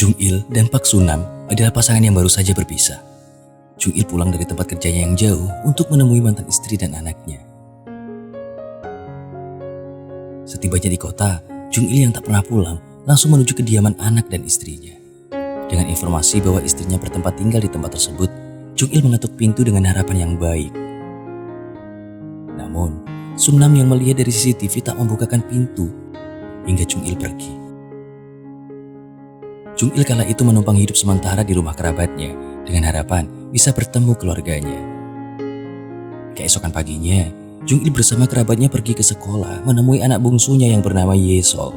Jung Il dan Pak Sunam adalah pasangan yang baru saja berpisah. Jung Il pulang dari tempat kerjanya yang jauh untuk menemui mantan istri dan anaknya. Setibanya di kota, Jung Il yang tak pernah pulang langsung menuju kediaman anak dan istrinya. Dengan informasi bahwa istrinya bertempat tinggal di tempat tersebut, Jung Il mengetuk pintu dengan harapan yang baik. Namun, Sunam yang melihat dari CCTV tak membukakan pintu hingga Jung Il pergi. Jung Il kala itu menumpang hidup sementara di rumah kerabatnya dengan harapan bisa bertemu keluarganya. Keesokan paginya, Jung Il bersama kerabatnya pergi ke sekolah menemui anak bungsunya yang bernama Yesol.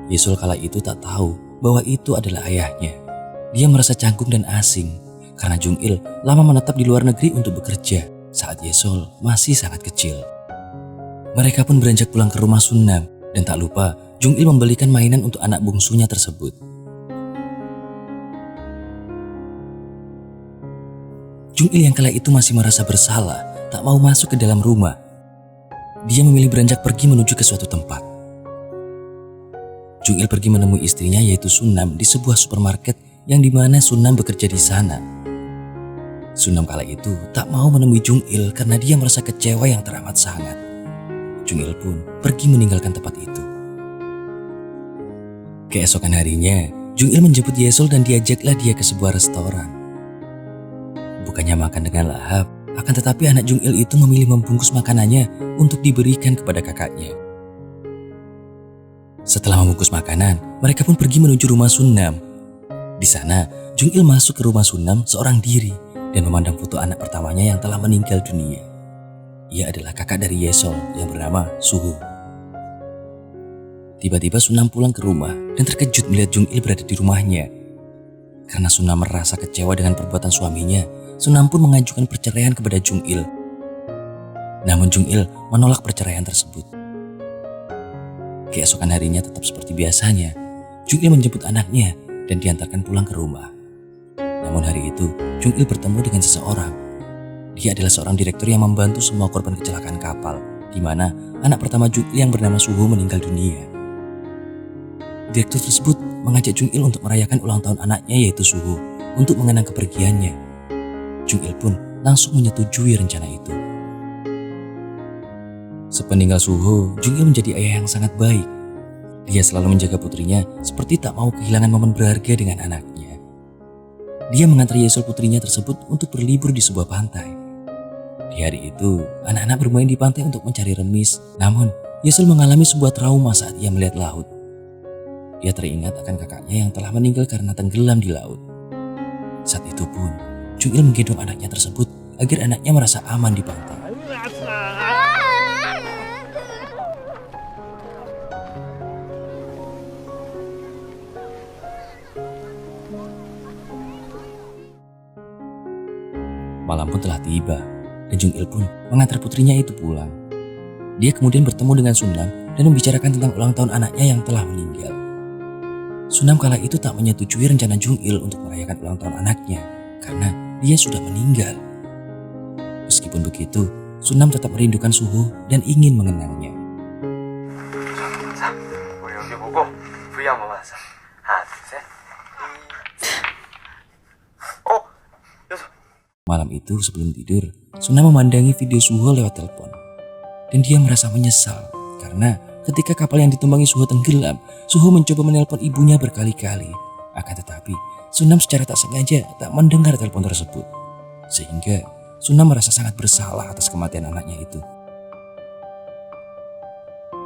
Yesol kala itu tak tahu bahwa itu adalah ayahnya. Dia merasa canggung dan asing karena Jung Il lama menetap di luar negeri untuk bekerja saat Yesol masih sangat kecil. Mereka pun beranjak pulang ke rumah Sunam dan tak lupa Jung Il membelikan mainan untuk anak bungsunya tersebut. Jung Il yang kala itu masih merasa bersalah, tak mau masuk ke dalam rumah. Dia memilih beranjak pergi menuju ke suatu tempat. Jung Il pergi menemui istrinya yaitu Sunam di sebuah supermarket yang dimana Sunam bekerja di sana. Sunam kala itu tak mau menemui Jung Il karena dia merasa kecewa yang teramat sangat. Jung Il pun pergi meninggalkan tempat itu. Keesokan harinya, Jung Il menjemput Yesol dan diajaklah dia ke sebuah restoran. Bukannya makan dengan lahap, akan tetapi anak Jung Il itu memilih membungkus makanannya untuk diberikan kepada kakaknya. Setelah membungkus makanan, mereka pun pergi menuju rumah Sunam. Di sana, Jung Il masuk ke rumah Sunam seorang diri dan memandang foto anak pertamanya yang telah meninggal dunia. Ia adalah kakak dari Yesol yang bernama Suhu. Tiba-tiba Sunam pulang ke rumah dan terkejut melihat Jung Il berada di rumahnya. Karena Sunam merasa kecewa dengan perbuatan suaminya, Sunam pun mengajukan perceraian kepada Jung Il. Namun Jung Il menolak perceraian tersebut. Keesokan harinya tetap seperti biasanya, Jung Il menjemput anaknya dan diantarkan pulang ke rumah. Namun hari itu, Jung Il bertemu dengan seseorang. Dia adalah seorang direktur yang membantu semua korban kecelakaan kapal, di mana anak pertama Jung Il yang bernama Suhu meninggal dunia. Direktur tersebut mengajak Jung Il untuk merayakan ulang tahun anaknya yaitu Suhu untuk mengenang kepergiannya. Jung Il pun langsung menyetujui rencana itu. Sepeninggal Suho, Jung Il menjadi ayah yang sangat baik. Dia selalu menjaga putrinya seperti tak mau kehilangan momen berharga dengan anaknya. Dia mengantar Yesol putrinya tersebut untuk berlibur di sebuah pantai. Di hari itu, anak-anak bermain di pantai untuk mencari remis. Namun, Yesol mengalami sebuah trauma saat ia melihat laut. Dia teringat akan kakaknya yang telah meninggal karena tenggelam di laut. Saat itu pun, Jung Il menggendong anaknya tersebut agar anaknya merasa aman di pantai. Malam pun telah tiba dan Jung Il pun mengantar putrinya itu pulang. Dia kemudian bertemu dengan Sunam dan membicarakan tentang ulang tahun anaknya yang telah meninggal. Sunam kala itu tak menyetujui rencana Jung Il untuk merayakan ulang tahun anaknya karena dia sudah meninggal. Meskipun begitu, Sunam tetap merindukan Suhu dan ingin mengenangnya. Malam itu sebelum tidur, Sunam memandangi video Suho lewat telepon. Dan dia merasa menyesal karena ketika kapal yang ditumpangi Suho tenggelam, Suho mencoba menelpon ibunya berkali-kali. Akan tetapi, Sunam secara tak sengaja tak mendengar telepon tersebut. Sehingga Sunam merasa sangat bersalah atas kematian anaknya itu.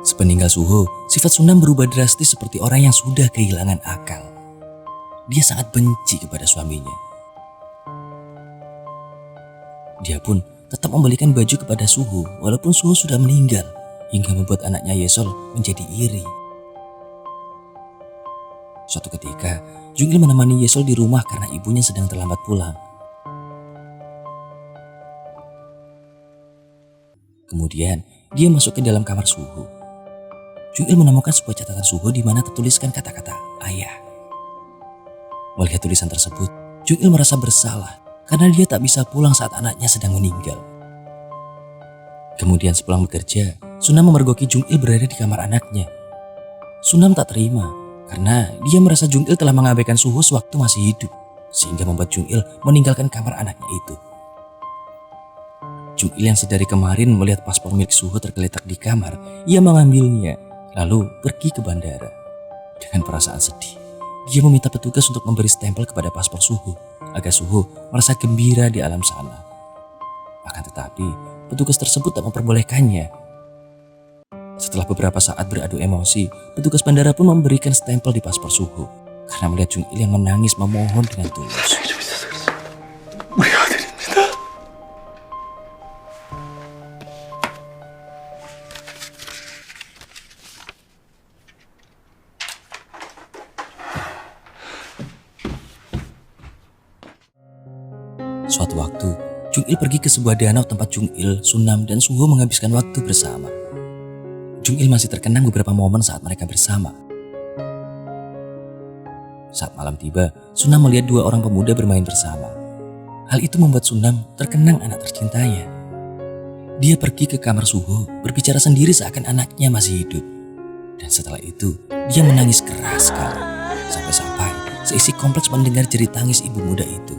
Sepeninggal Suho, sifat Sunam berubah drastis seperti orang yang sudah kehilangan akal. Dia sangat benci kepada suaminya. Dia pun tetap membelikan baju kepada Suho walaupun Suho sudah meninggal, hingga membuat anaknya Yesol menjadi iri. Suatu ketika, Jung Il menemani Yesol di rumah karena ibunya sedang terlambat pulang. Kemudian, dia masuk ke dalam kamar Suho. Jung Il menemukan sebuah catatan Suho di mana tertuliskan kata-kata ayah. Melihat tulisan tersebut, Jung Il merasa bersalah karena dia tak bisa pulang saat anaknya sedang meninggal. Kemudian sepulang bekerja, Sunam memergoki Jung Il berada di kamar anaknya. Sunam tak terima karena dia merasa Jung Il telah mengabaikan Suho sewaktu masih hidup, sehingga membuat Jung Il meninggalkan kamar anaknya itu. Jung Il yang sedari kemarin melihat paspor milik Suho tergeletak di kamar, ia mengambilnya lalu pergi ke bandara. Dengan perasaan sedih, dia meminta petugas untuk memberi stempel kepada paspor Suho agar Suho merasa gembira di alam sana. Akan tetapi, petugas tersebut tak memperbolehkannya. Setelah beberapa saat beradu emosi, petugas bandara pun memberikan stempel di paspor Suho karena melihat Jung Il yang menangis memohon dengan tulus. Suatu waktu, Jung Il pergi ke sebuah danau tempat Jung Il, Sunam, dan Suho menghabiskan waktu bersama. Jung Il masih terkenang beberapa momen saat mereka bersama. Saat malam tiba, Sunam melihat dua orang pemuda bermain bersama. Hal itu membuat Sunam terkenang anak tercintanya. Dia pergi ke kamar Suho, berbicara sendiri seakan anaknya masih hidup. Dan setelah itu, dia menangis keras sekali. Sampai-sampai seisi kompleks mendengar jerit tangis ibu muda itu.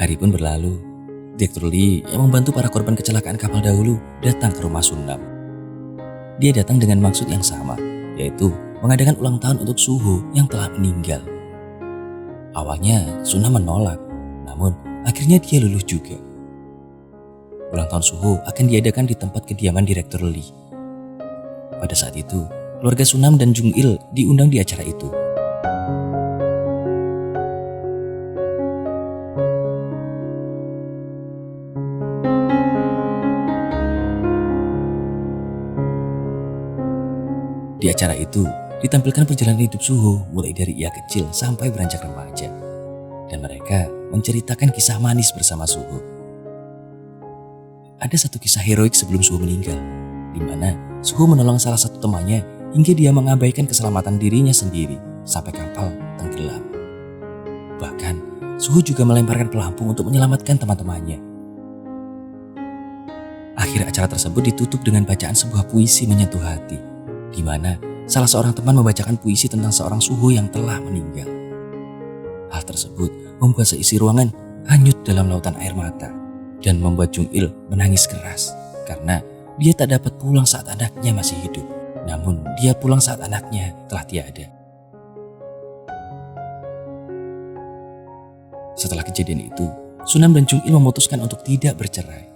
Hari pun berlalu. Direktur Lee yang membantu para korban kecelakaan kapal dahulu datang ke rumah Sunam. Dia datang dengan maksud yang sama, yaitu mengadakan ulang tahun untuk Suho yang telah meninggal. Awalnya Sunam menolak, namun akhirnya dia luluh juga. Ulang tahun Suho akan diadakan di tempat kediaman Direktur Lee. Pada saat itu, keluarga Sunam dan Jung Il diundang di acara itu. Di acara itu, ditampilkan perjalanan hidup Suho mulai dari ia kecil sampai beranjak remaja. Dan mereka menceritakan kisah manis bersama Suho. Ada satu kisah heroik sebelum Suho meninggal, di mana Suho menolong salah satu temannya hingga dia mengabaikan keselamatan dirinya sendiri sampai kapal tenggelam. Bahkan, Suho juga melemparkan pelampung untuk menyelamatkan teman-temannya. Akhir acara tersebut ditutup dengan bacaan sebuah puisi menyentuh hati, di mana salah seorang teman membacakan puisi tentang seorang Suho yang telah meninggal. Hal tersebut membuat seisi ruangan hanyut dalam lautan air mata dan membuat Jung Il menangis keras karena dia tak dapat pulang saat anaknya masih hidup, namun dia pulang saat anaknya telah tiada. Setelah kejadian itu, Sunam dan Jung Il memutuskan untuk tidak bercerai.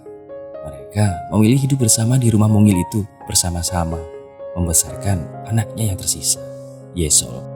Mereka memilih hidup bersama di rumah mungil itu bersama-sama, membesarkan anaknya yang tersisa, Yesol.